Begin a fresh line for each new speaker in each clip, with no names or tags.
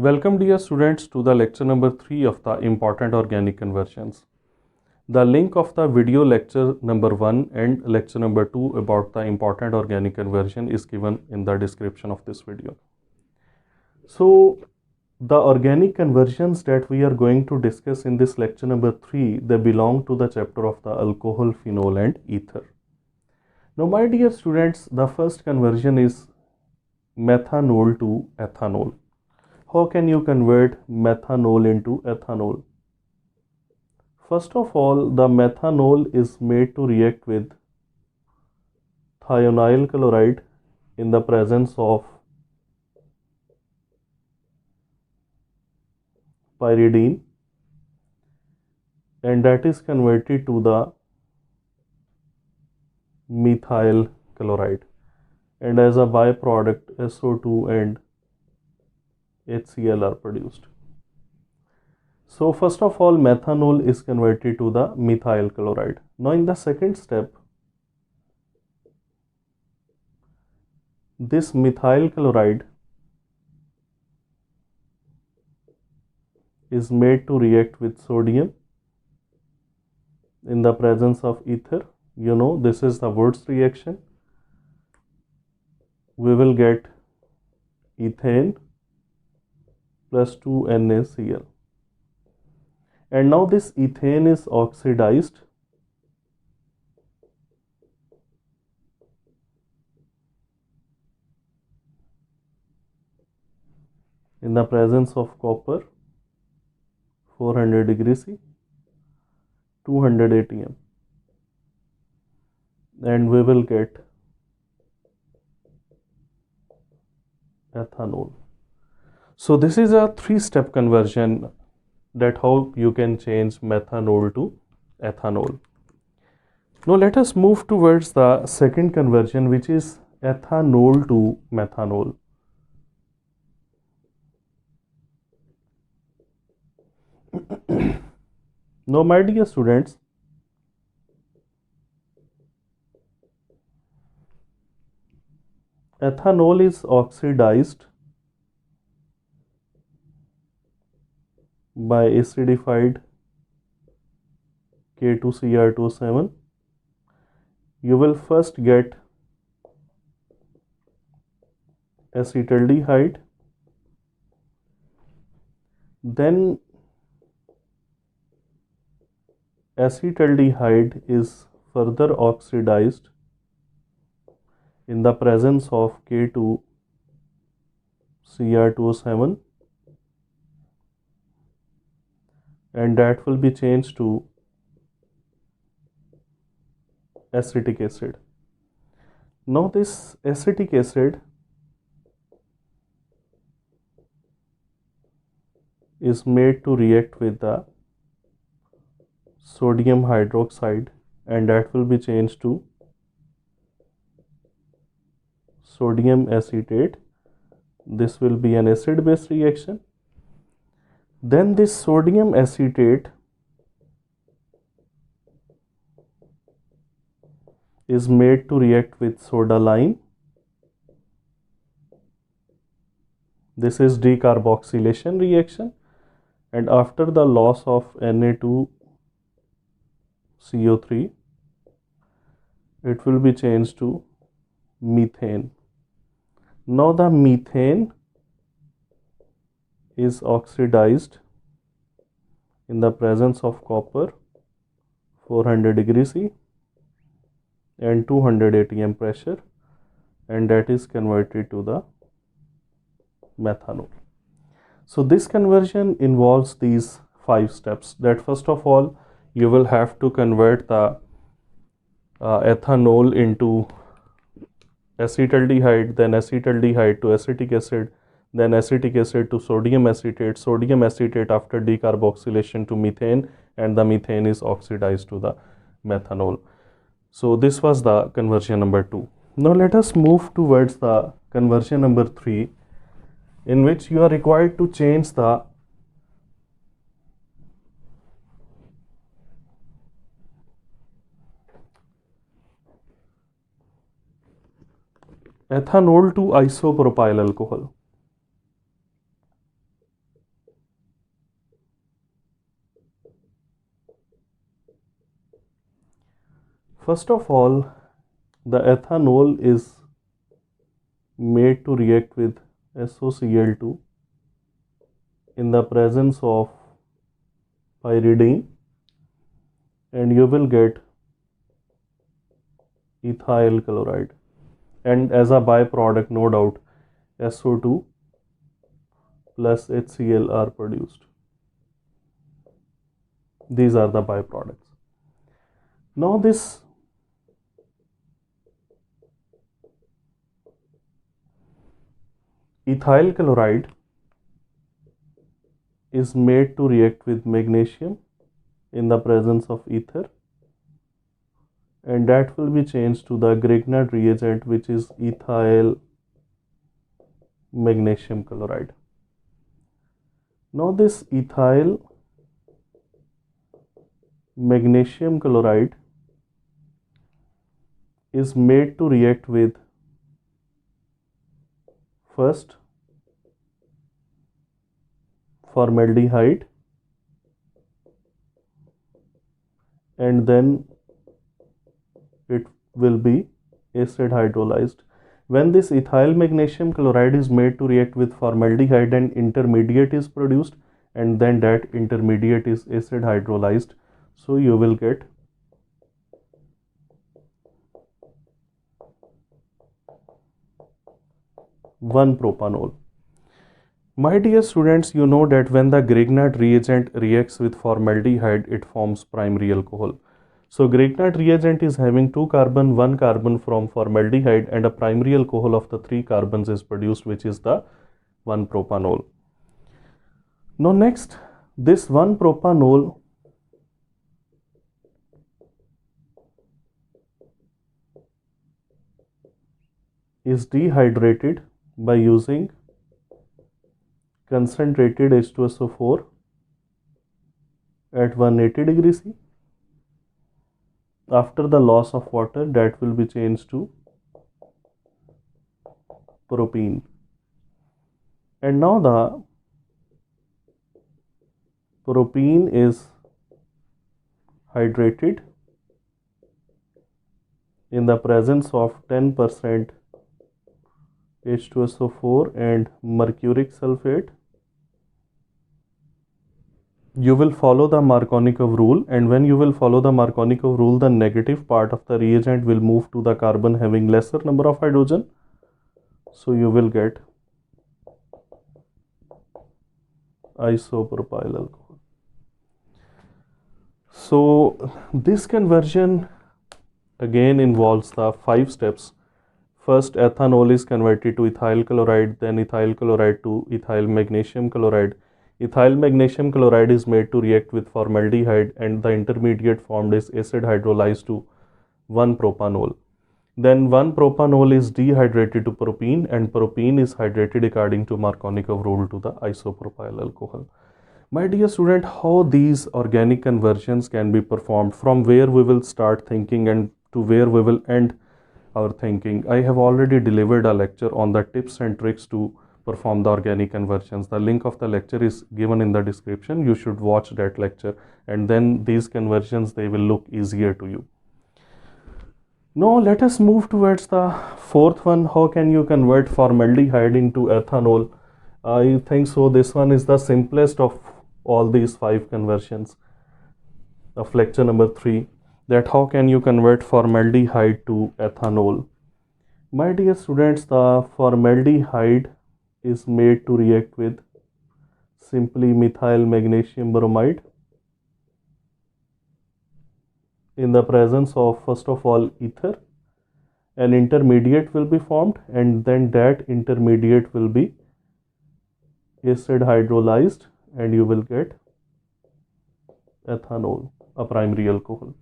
Welcome dear students to the lecture number 3 of the important organic conversions. The link of the video lecture number 1 and lecture number 2 about the important organic conversion is given in the description of this video. So the organic conversions that we are going to discuss in this lecture number 3, they belong to the chapter of the alcohol, phenol and ether. Now my dear students, the first conversion is methanol to ethanol. How can you convert methanol into ethanol? First of all, the methanol is made to react with thionyl chloride in the presence of pyridine, and that is converted to the methyl chloride, and as a byproduct SO2 and HCl are produced. So first of all, methanol is converted to the methyl chloride. Now in the second step, this methyl chloride is made to react with sodium in the presence of ether. You know, this is the Wurtz reaction. We will get ethane plus 2NaCl. And now this ethane is oxidized in the presence of copper 400 degrees C, 200 atm, and we will get ethanol. So this is a three-step conversion that how you can change methanol to ethanol. Now let us move towards the second conversion, which is ethanol to methanol. Now my dear students, ethanol is oxidized by acidified K2Cr2O7. You will first get acetaldehyde, then acetaldehyde is further oxidized in the presence of K2Cr2O7, and that will be changed to acetic acid. Now this acetic acid is made to react with the sodium hydroxide, and that will be changed to sodium acetate. This will be an acid base reaction. Then this sodium acetate is made to react with soda lime. This is decarboxylation reaction, and after the loss of Na2CO3, it will be changed to methane. Now the methane is oxidized in the presence of copper 400 degrees C and 200 atm pressure, and that is converted to the methanol. So this conversion involves these 5 steps. That first of all, you will have to convert the ethanol into acetaldehyde, then acetaldehyde to acetic acid, then acetic acid to sodium acetate after decarboxylation to methane, and the methane is oxidized to the methanol. So this was the conversion number 2. Now let us move towards the conversion number 3, in which you are required to change the ethanol to isopropyl alcohol. First of all, the ethanol is made to react with SOCl2 in the presence of pyridine, and you will get ethyl chloride, and as a byproduct, no doubt, SO2 plus HCl are produced. These are the byproducts. Now this ethyl chloride is made to react with magnesium in the presence of ether, and that will be changed to the Grignard reagent, which is ethyl magnesium chloride. Now this ethyl magnesium chloride is made to react with first formaldehyde, and then it will be acid hydrolyzed. When this ethyl magnesium chloride is made to react with formaldehyde, and intermediate is produced, and then that intermediate is acid hydrolyzed, so you will get one propanol. My dear students, you know that when the Grignard reagent reacts with formaldehyde, it forms primary alcohol. So Grignard reagent is having 2 carbon, 1 carbon from formaldehyde, and a primary alcohol of the 3 carbons is produced, which is the 1-propanol. Now next, this 1-propanol is dehydrated by using concentrated H2SO4 at 180 degrees C. After the loss of water, that will be changed to propene. And now the propene is hydrated in the presence of 10% H2SO4 and mercuric sulfate. You will follow the Markovnikov rule, and when you will follow the Markovnikov rule, the negative part of the reagent will move to the carbon having lesser number of hydrogen, so you will get isopropyl alcohol. So this conversion again involves the 5 steps. First, ethanol is converted to ethyl chloride, then ethyl chloride to ethyl magnesium chloride. Ethyl magnesium chloride is made to react with formaldehyde, and the intermediate formed is acid hydrolyzed to 1-propanol. Then 1-propanol is dehydrated to propene, and propene is hydrated according to Markovnikov rule to the isopropyl alcohol. My dear student, how these organic conversions can be performed, from where we will start thinking and to where we will end our thinking. I have already delivered a lecture on the tips and tricks to perform the organic conversions. The link of the lecture is given in the description. You should watch that lecture, and then these conversions, they will look easier to you. Now let us move towards the 4th one. How can you convert formaldehyde into ethanol? I think so this one is the simplest of all these 5 conversions of lecture number 3, that how can you convert formaldehyde to ethanol. My dear students, the formaldehyde is made to react with simply methyl magnesium bromide in the presence of, first of all, ether. An intermediate will be formed, and then that intermediate will be acid hydrolyzed, and you will get ethanol, a primary alcohol.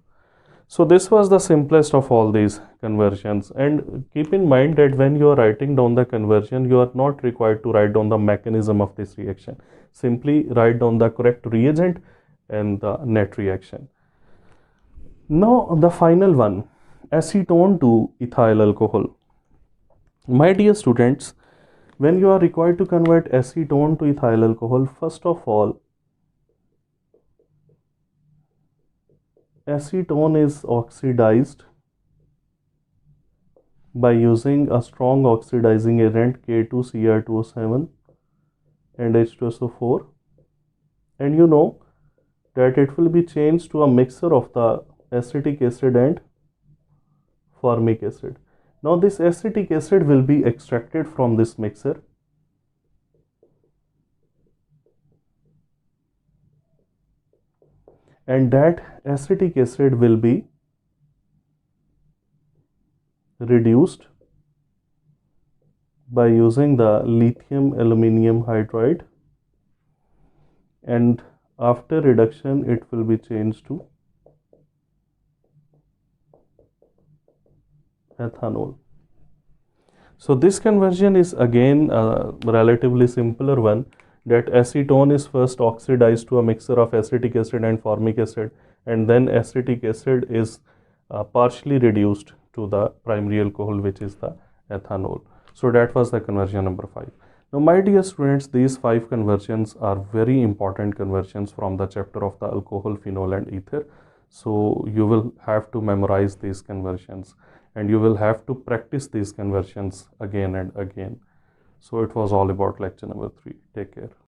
So this was the simplest of all these conversions, and keep in mind that when you are writing down the conversion, you are not required to write down the mechanism of this reaction. Simply write down the correct reagent and the net reaction. Now the final one, acetone to ethyl alcohol. My dear students, when you are required to convert acetone to ethyl alcohol, first of all, acetone is oxidized by using a strong oxidizing agent K2Cr2O7 and H2SO4, and you know that it will be changed to a mixture of the acetic acid and formic acid. Now this acetic acid will be extracted from this mixture, and that acetic acid will be reduced by using the lithium aluminium hydride, and after reduction it will be changed to ethanol. So this conversion is again a relatively simpler one, that acetone is first oxidized to a mixture of acetic acid and formic acid, and then acetic acid is partially reduced to the primary alcohol, which is the ethanol. So that was the conversion number 5. Now my dear students, these 5 conversions are very important conversions from the chapter of the alcohol, phenol and ether. So you will have to memorize these conversions, and you will have to practice these conversions again and again. So it was all about lecture number 3. Take care.